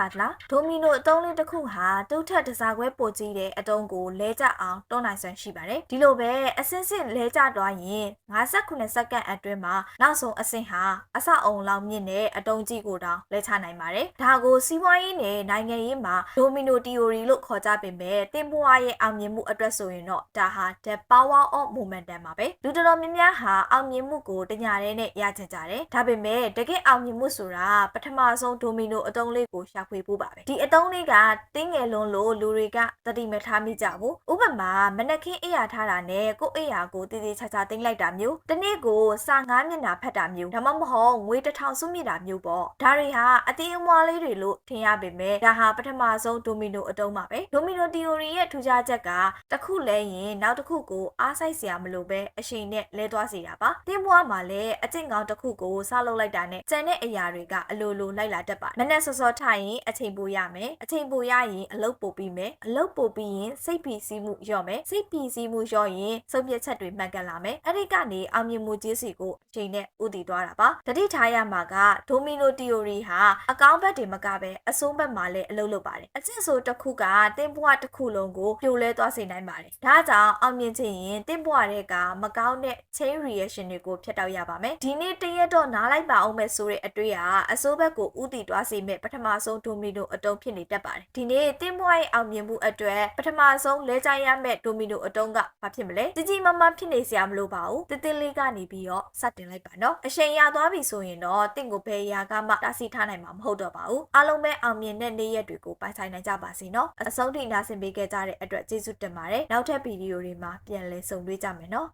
ပါလားဒိုမီနိုအတုံးလေးတစ်ခုဟာတုတ်ထက်တစားခွဲပိုကြီးတဲ့အတုံးကိုလဲကျအောင်တွန်းနိုင်စွမ်းရှိပါတယ်ဒီလိုပဲအစင်းစင်းလဲကျသွားရင်59စက္ကန့်အတွင်းမှာနောက်ဆုံးအဆင့်ဟာအဆအုံလောက်မြင့်တဲ့အတုံးကြီးကိုတောင်လဲချနိုင်ပါတယ်ဒါကိုစီးပွားရေးနဲ့နိုင်ငံရေးမှာဒိုမီနို theory လို့ခေါ်ကြပေမဲ့တင်ပွားရဲ့အောင်မြင်မှုအတွက်ဆိုရင်တော့ဒါဟာ the power of momentum ပါပဲလူတော်များများဟာအောင်မြင်မှုကိုတညာရဲနဲ့ရချင်ကြတယ်ဒါပေမဲ့တကယ်အောင်မြင်မှုဆိုတာပထမဆုံးဒိုမီနိုအတုံးလေးကိုရှာဖွေဖို့ပါပဲဒီအတုံးလေးကတင်းငယ်လွန်းလို့လူတွေကတတိမထားမိကြဘူးဥပမာမနက်ခင်းအိယာထားတာနဲ့ကိုယ့်အိယာကိုတည်တည်ချာချာတင်းလိုက်တာမျိုးတနေ့ကိုစာ9မျက်နှာဖတ်တာမျိုးဒါမှမဟုတ်ငွေ1000စုမြစ်တာမျိုးပေါ့ဒါတွေဟာအသေးအမွှားလေးတွေလို့ထင်ရပေမဲ့ဒါဟာပထမဆုံးဒိုမီနိုအတုံးပါပဲဒိုမီနို theory ရဲ့ထူးခြားချက်ကတစ်ခုလဲရင်နောက်တစ်ခုကိုအားစိုက်စရာမလိုပဲအရှိန်နဲ့လဲသွားစေတာပါတင်းပွားမှာလည်းအကျင့်ကောင်းတစ်ခုကိုစလုပ်လိုက်တာနဲ့ကျန်တဲ့အရာတွေကအလိုလိုလိုက်လာတတ်ပါမနဲ့စောစောထိုင်ရင်အချိန်ပိုရမယ်အချိန်ပိုရရင်အလုပ်ပိုပြီးမယ်အလုပ်ပိုပြီးရင်စိတ်ပီစီးမှုလျော့မယ်စိတ်ပီစီးမှုလျော့ရင်စုပ်ပြတ်ချက်တွေမှန်ကန်လာမယ်အဲ့ဒီကနေအောင်မြင်မှုကြီးစီကိုအချိန်နဲ့ဥတည်သွားတာပါတတိထားရမှာကဒိုမီနို theory ဟာအကောင်းဘက်တွေမကပဲအဆိုးဘက်မှာလည်းအလုပ်လုပ်ပါတယ်အကျင့်ဆိုတစ်ခုကတင်းပွားတစ်ခုလုံးကိုပြိုလဲသွားစေနိုင်ပါတယ်ဒါကြောင့်အောင်မြင်ခြင်းရင်တင်းပွားတဲ့ကမကောင်းတဲ့ chain reaction တွေကိုဖျက်တောက်ရပါမယ်ဒီနေ့တရက်တော့နားလိုက်ပါအောင်မယ်ဆိုတဲ့အတွေ့အဆိုးဘက်ကိုဥတည်သွားစေမဲ့ပထမဆုံးဒိုမီနိုအတုံးဖြစ်နေတတ်ပါတယ်ဒီနေ့တင်းပွားရဲ့အောင်မြင်မှုအတွက်ပထမဆုံးလဲကြရမဲ့ဒိုမီနိုအတုံးကဘာဖြစ်မလဲကြီးကြီးမားမားဖြစ်နေစရာမလိုပါဘူးတင်းတင်းလေးကနေပြီးတော့စတင်လိုက်ပါနော်အရှိန်ရသွားပြီဆိုရင်တော့တင့်ကိုဘယ်ရာကမှတားဆီးထားနိုင်မှာမဟုတ်တော့ပါဘူးအားလုံးပဲအောင်မြင်တဲ့နေ့ရက်တွေကိုပိုင်ဆိုင်နိုင်ကြပါစေနော်အဆုံးထိနားဆင်ပေးခဲ့ကြတဲ့အတွက်ကျေးဇူးတင်ပါတယ်နောက်ထပ်ဗီဒီယိုတွေမှာပြန်လည်ဆုံတွေ့ကြမယ်နော်